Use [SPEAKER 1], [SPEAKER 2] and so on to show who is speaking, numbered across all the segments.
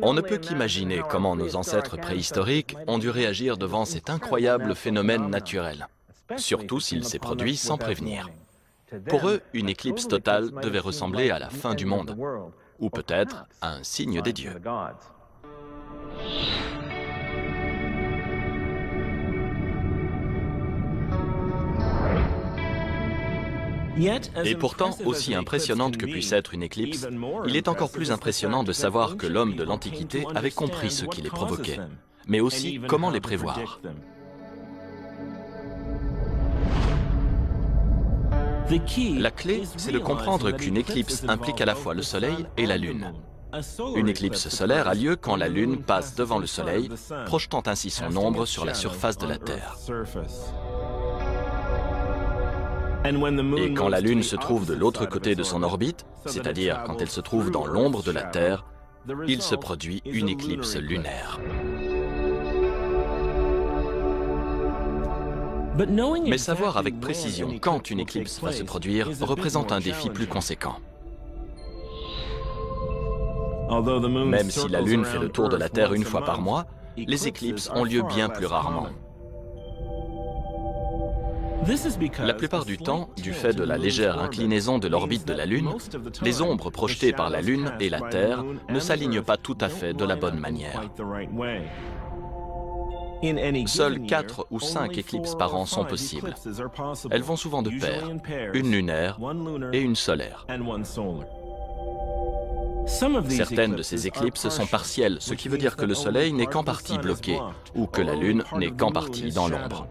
[SPEAKER 1] On ne peut qu'imaginer comment nos ancêtres préhistoriques ont dû réagir devant cet incroyable phénomène naturel, surtout s'il s'est produit sans prévenir. Pour eux, une éclipse totale devait ressembler à la fin du monde, ou peut-être à un signe des dieux. Et pourtant, aussi impressionnante que puisse être une éclipse, il est encore plus impressionnant de savoir que l'homme de l'Antiquité avait compris ce qui les provoquait, mais aussi comment les prévoir. La clé, c'est de comprendre qu'une éclipse implique à la fois le Soleil et la Lune. Une éclipse solaire a lieu quand la Lune passe devant le Soleil, projetant ainsi son ombre sur la surface de la Terre. Et quand la Lune se trouve de l'autre côté de son orbite, c'est-à-dire quand elle se trouve dans l'ombre de la Terre, il se produit une éclipse lunaire. Mais savoir avec précision quand une éclipse va se produire représente un défi plus conséquent. Même si la Lune fait le tour de la Terre une fois par mois, les éclipses ont lieu bien plus rarement. La plupart du temps, du fait de la légère inclinaison de l'orbite de la Lune, les ombres projetées par la Lune et la Terre ne s'alignent pas tout à fait de la bonne manière. Seules 4 ou 5 éclipses par an sont possibles. Elles vont souvent de pair, une lunaire et une solaire. Certaines de ces éclipses sont partielles, ce qui veut dire que le Soleil n'est qu'en partie bloqué, ou que la Lune n'est qu'en partie dans l'ombre.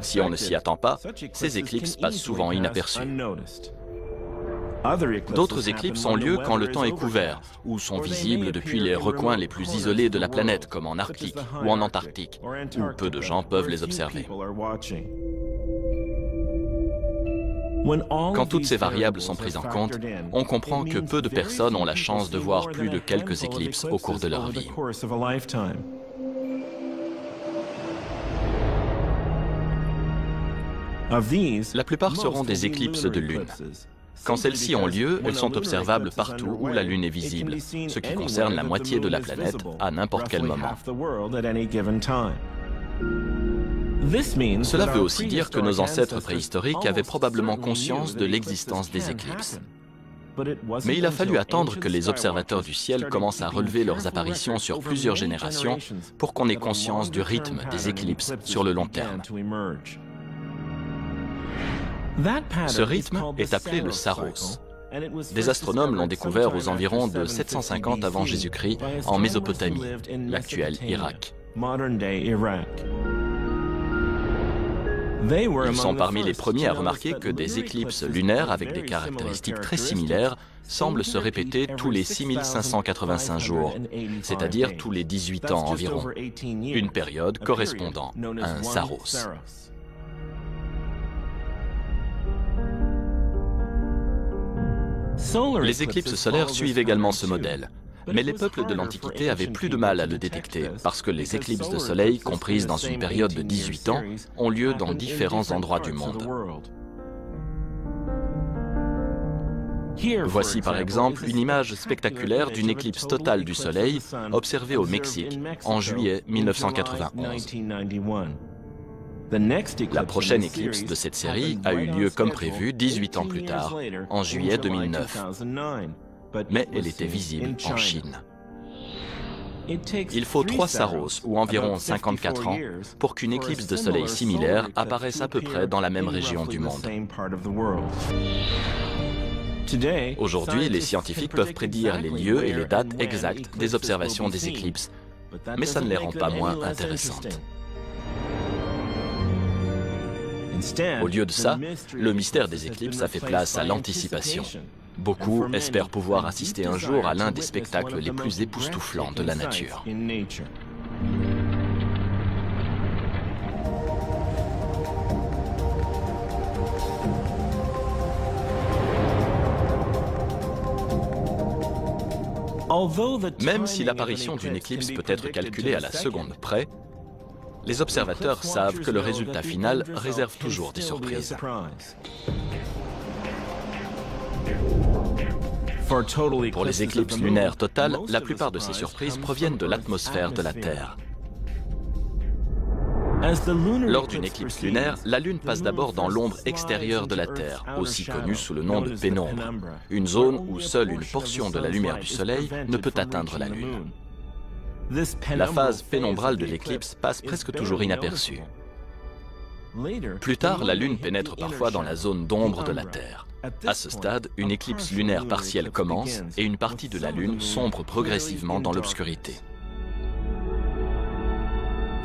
[SPEAKER 1] Si on ne s'y attend pas, ces éclipses passent souvent inaperçues. D'autres éclipses ont lieu quand le temps est couvert, ou sont visibles depuis les recoins les plus isolés de la planète, comme en Arctique ou en Antarctique, où peu de gens peuvent les observer. Quand toutes ces variables sont prises en compte, on comprend que peu de personnes ont la chance de voir plus de quelques éclipses au cours de leur vie. La plupart seront des éclipses de lune. Quand celles-ci ont lieu, elles sont observables partout où la Lune est visible, ce qui concerne la moitié de la planète à n'importe quel moment. Cela veut aussi dire que nos ancêtres préhistoriques avaient probablement conscience de l'existence des éclipses. Mais il a fallu attendre que les observateurs du ciel commencent à relever leurs apparitions sur plusieurs générations pour qu'on ait conscience du rythme des éclipses sur le long terme. Ce rythme est appelé le Saros. Des astronomes l'ont découvert aux environs de 750 avant Jésus-Christ en Mésopotamie, l'actuel Irak. Ils sont parmi les premiers à remarquer que des éclipses lunaires avec des caractéristiques très similaires semblent se répéter tous les 6585 jours, c'est-à-dire tous les 18 ans environ, une période correspondant à un Saros. Les éclipses solaires suivent également ce modèle, mais les peuples de l'Antiquité avaient plus de mal à le détecter parce que les éclipses de soleil, comprises dans une période de 18 ans, ont lieu dans différents endroits du monde. Voici par exemple une image spectaculaire d'une éclipse totale du Soleil observée au Mexique en juillet 1991. La prochaine éclipse de cette série a eu lieu comme prévu 18 ans plus tard, en juillet 2009. Mais elle était visible en Chine. Il faut 3 Saros, ou environ 54 ans, pour qu'une éclipse de soleil similaire apparaisse à peu près dans la même région du monde. Aujourd'hui, les scientifiques peuvent prédire les lieux et les dates exactes des observations des éclipses, mais ça ne les rend pas moins intéressantes. Au lieu de ça, le mystère des éclipses a fait place à l'anticipation. Beaucoup espèrent pouvoir assister un jour à l'un des spectacles les plus époustouflants de la nature. Même si l'apparition d'une éclipse peut être calculée à la seconde près, les observateurs savent que le résultat final réserve toujours des surprises. Pour les éclipses lunaires totales, la plupart de ces surprises proviennent de l'atmosphère de la Terre. Lors d'une éclipse lunaire, la Lune passe d'abord dans l'ombre extérieure de la Terre, aussi connue sous le nom de pénombre, une zone où seule une portion de la lumière du Soleil ne peut atteindre la Lune. La phase pénombrale de l'éclipse passe presque toujours inaperçue. Plus tard, la Lune pénètre parfois dans la zone d'ombre de la Terre. À ce stade, une éclipse lunaire partielle commence et une partie de la Lune sombre progressivement dans l'obscurité.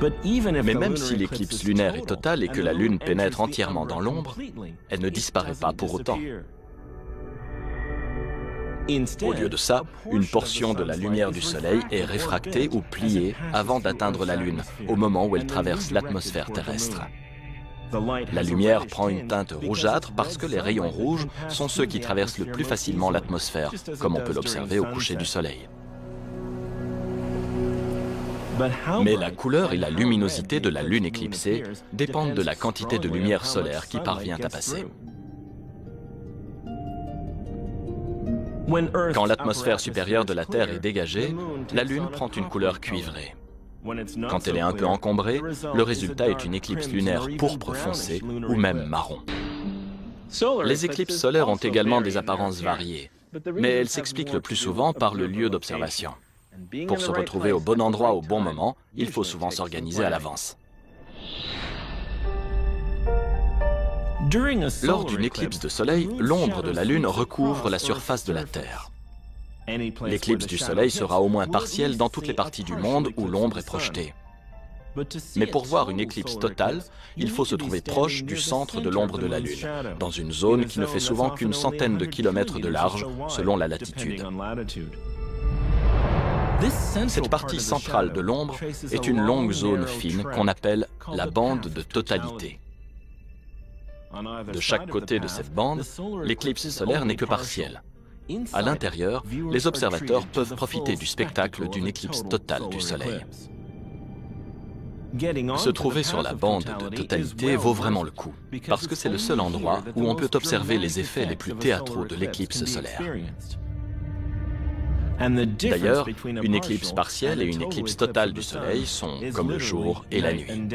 [SPEAKER 1] Mais même si l'éclipse lunaire est totale et que la Lune pénètre entièrement dans l'ombre, elle ne disparaît pas pour autant. Au lieu de ça, une portion de la lumière du Soleil est réfractée ou pliée avant d'atteindre la Lune, au moment où elle traverse l'atmosphère terrestre. La lumière prend une teinte rougeâtre parce que les rayons rouges sont ceux qui traversent le plus facilement l'atmosphère, comme on peut l'observer au coucher du Soleil. Mais la couleur et la luminosité de la Lune éclipsée dépendent de la quantité de lumière solaire qui parvient à passer. Quand l'atmosphère supérieure de la Terre est dégagée, la Lune prend une couleur cuivrée. Quand elle est un peu encombrée, le résultat est une éclipse lunaire pourpre foncé ou même marron. Les éclipses solaires ont également des apparences variées, mais elles s'expliquent le plus souvent par le lieu d'observation. Pour se retrouver au bon endroit au bon moment, il faut souvent s'organiser à l'avance. Lors d'une éclipse de soleil, l'ombre de la Lune recouvre la surface de la Terre. L'éclipse du Soleil sera au moins partielle dans toutes les parties du monde où l'ombre est projetée. Mais pour voir une éclipse totale, il faut se trouver proche du centre de l'ombre de la Lune, dans une zone qui ne fait souvent qu'une centaine de kilomètres de large, selon la latitude. Cette partie centrale de l'ombre est une longue zone fine qu'on appelle la bande de totalité. De chaque côté de cette bande, l'éclipse solaire n'est que partielle. À l'intérieur, les observateurs peuvent profiter du spectacle d'une éclipse totale du Soleil. Se trouver sur la bande de totalité vaut vraiment le coup, parce que c'est le seul endroit où on peut observer les effets les plus théâtraux de l'éclipse solaire. D'ailleurs, une éclipse partielle et une éclipse totale du Soleil sont comme le jour et la nuit.